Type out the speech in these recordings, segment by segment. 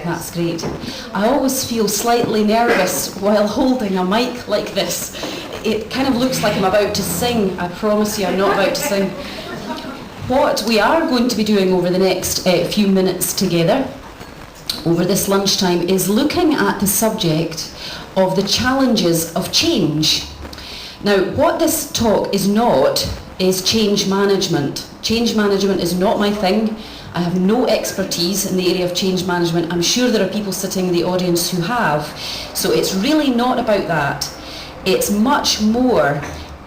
That's great. I always feel slightly nervous while holding a mic like this. It kind of looks like I'm about to sing. I promise you I'm not about to sing. What we are going to be doing over the next few minutes together, over this lunchtime, is looking at the subject of the challenges of change. Now, what this talk is not is change management. Change management is not my thing. I have no expertise in the area of change management. I'm sure there are people sitting in the audience who have. So it's really not about that. It's much more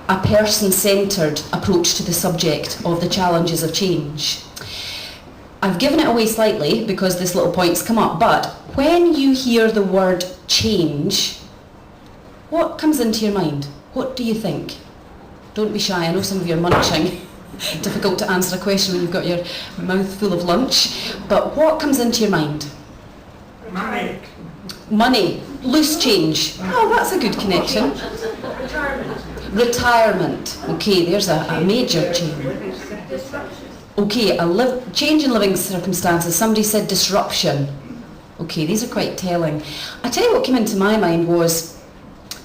a person-centred approach to the subject of the challenges of change. I've given it away slightly because this little point's come up, but when you hear the word change, what comes into your mind? What do you think? Don't be shy, I know some of you are munching. Difficult to answer a question when you've got your mouth full of lunch. But what comes into your mind? Money. Money. Loose change. Oh, that's a good connection. Retirement. Okay, there's a major change. Okay, change in living circumstances. Somebody said disruption. Okay, these are quite telling. I tell you what came into my mind was,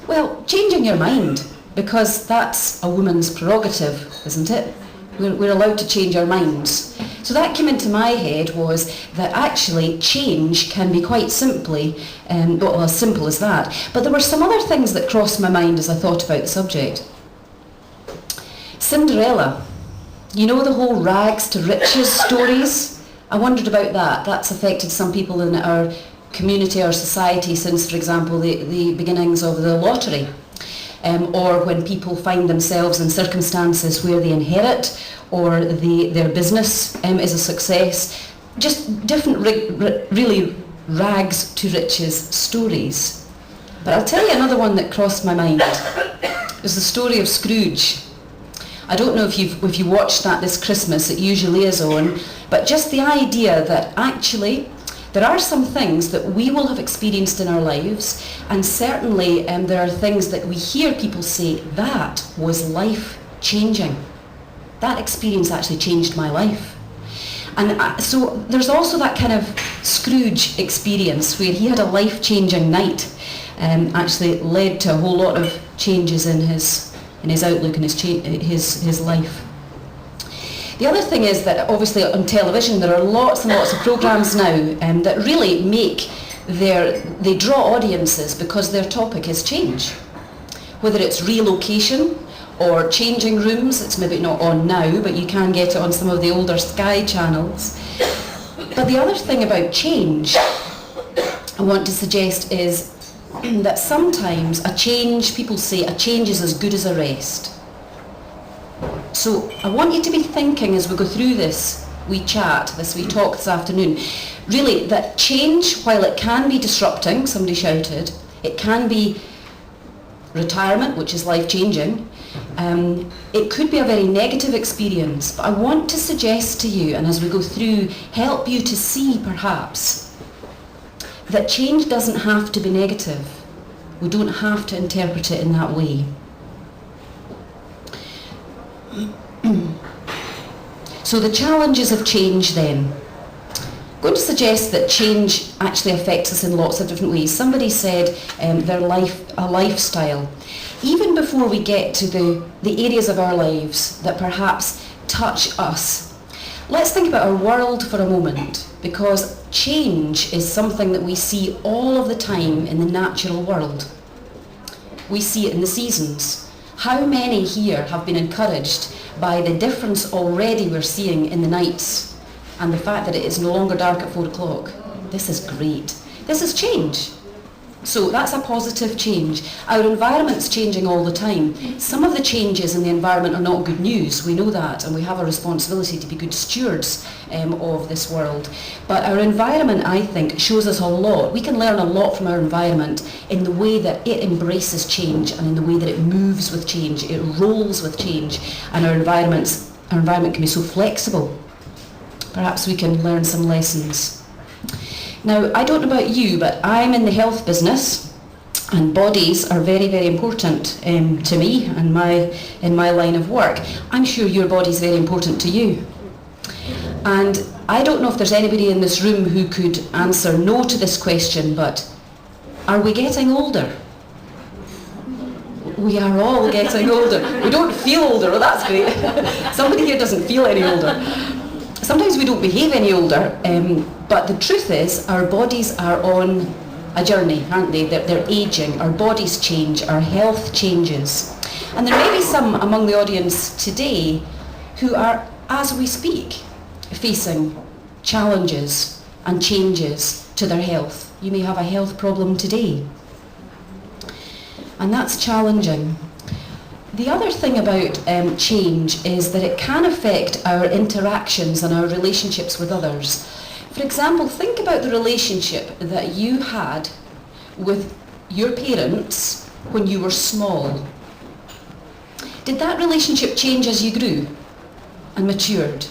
well, changing your mind, because that's a woman's prerogative, isn't it? We're allowed to change our minds. So that came into my head was that actually change can be quite simply, well, as simple as that. But there were some other things that crossed my mind as I thought about the subject. Cinderella. You know the whole rags to riches stories? I wondered about that. That's affected some people in our community or society since, for example, the beginnings of the lottery. Or when people find themselves in circumstances where they inherit or their business is a success. Just different really rags to riches stories. But I'll tell you another one that crossed my mind. Is the story of Scrooge. I don't know if you watched that this Christmas, it usually is on, but just the idea that actually there are some things that we will have experienced in our lives, and certainly there are things that we hear people say, that was life-changing. That experience actually changed my life. And so there's also that kind of Scrooge experience where he had a life-changing night, actually led to a whole lot of changes in his outlook and his life. The other thing is that obviously on television there are lots and lots of programmes now that really they draw audiences because their topic is change. Whether it's relocation or changing rooms, it's maybe not on now, but you can get it on some of the older Sky channels. But the other thing about change I want to suggest is that sometimes people say a change is as good as a rest. So I want you to be thinking as we go through this wee talk this afternoon, really that change, while it can be disrupting, somebody shouted, it can be retirement, which is life-changing, it could be a very negative experience, but I want to suggest to you, and as we go through, help you to see perhaps that change doesn't have to be negative. We don't have to interpret it in that way. So the challenges of change then. I'm going to suggest that change actually affects us in lots of different ways. Somebody said a lifestyle. Even before we get to the areas of our lives that perhaps touch us, let's think about our world for a moment, because change is something that we see all of the time in the natural world. We see it in the seasons. How many here have been encouraged by the difference already we're seeing in the nights and the fact that it is no longer dark at 4 o'clock? This is great. This is change. So that's a positive change. Our environment's changing all the time. Some of the changes in the environment are not good news. We know that, and we have a responsibility to be good stewards of this world. But our environment, I think, shows us a lot. We can learn a lot from our environment in the way that it embraces change and in the way that it moves with change, it rolls with change, and our environment can be so flexible. Perhaps we can learn some lessons. Now, I don't know about you, but I'm in the health business, and bodies are very, very important to me and in my line of work. I'm sure your body's very important to you. And I don't know if there's anybody in this room who could answer no to this question, but are we getting older? We are all getting older. We don't feel older. Well, that's great. Somebody here doesn't feel any older. Sometimes we don't behave any older, but the truth is our bodies are on a journey, aren't they? They're aging, our bodies change, our health changes. And there may be some among the audience today who are, as we speak, facing challenges and changes to their health. You may have a health problem today. And that's challenging. The other thing about change is that it can affect our interactions and our relationships with others. For example, think about the relationship that you had with your parents when you were small. Did that relationship change as you grew and matured?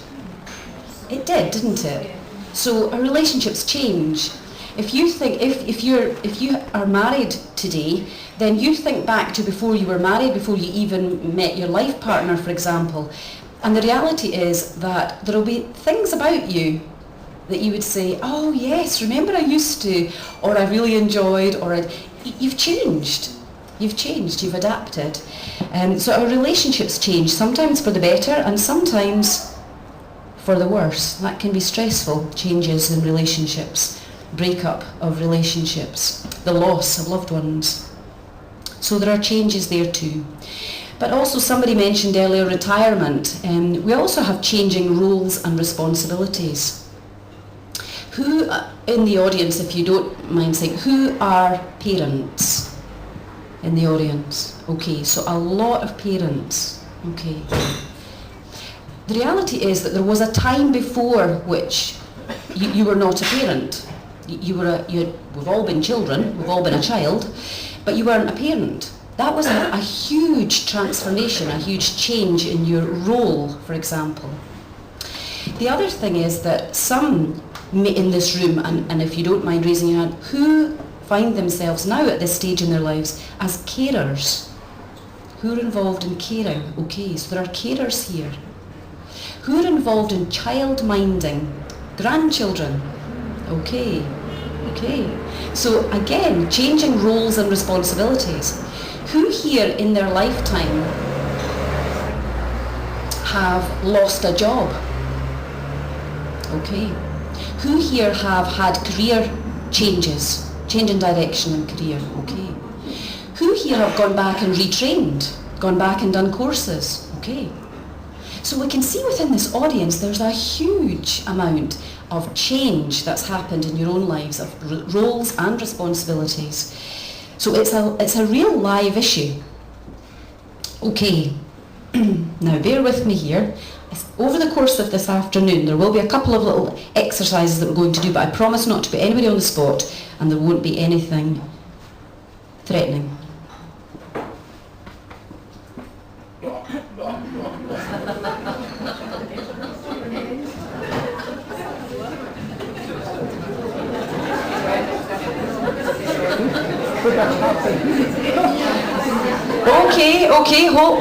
It did, didn't it? So our relationships change. If you think, if you are married today, then you think back to before you were married, before you even met your life partner, for example. And the reality is that there will be things about you that you would say, oh yes, remember I used to, or I really enjoyed, or you've changed. You've changed, you've adapted. So our relationships change, sometimes for the better and sometimes for the worse. That can be stressful, changes in relationships, breakup of relationships, the loss of loved ones. So there are changes there too. But also somebody mentioned earlier retirement. We also have changing roles and responsibilities. Who in the audience, if you don't mind saying, who are parents in the audience? Okay, so a lot of parents. Okay. The reality is that there was a time before which you were not a parent. We've all been children, we've all been a child, but you weren't a parent. That was a huge transformation, a huge change in your role, for example. The other thing is that some in this room, and if you don't mind raising your hand, who find themselves now at this stage in their lives as carers? Who are involved in caring? Okay, so there are carers here. Who are involved in child minding? Grandchildren? Okay. So again, changing roles and responsibilities. Who here in their lifetime have lost a job? Okay. Who here have had career changes, change in direction in career? Okay. Who here have gone back and retrained, gone back and done courses? Okay. So we can see within this audience there's a huge amount of change that's happened in your own lives, of roles and responsibilities. So it's a real live issue. Okay, now bear with me here. Over the course of this afternoon there will be a couple of little exercises that we're going to do, but I promise not to put anybody on the spot and there won't be anything threatening. Okay, hold.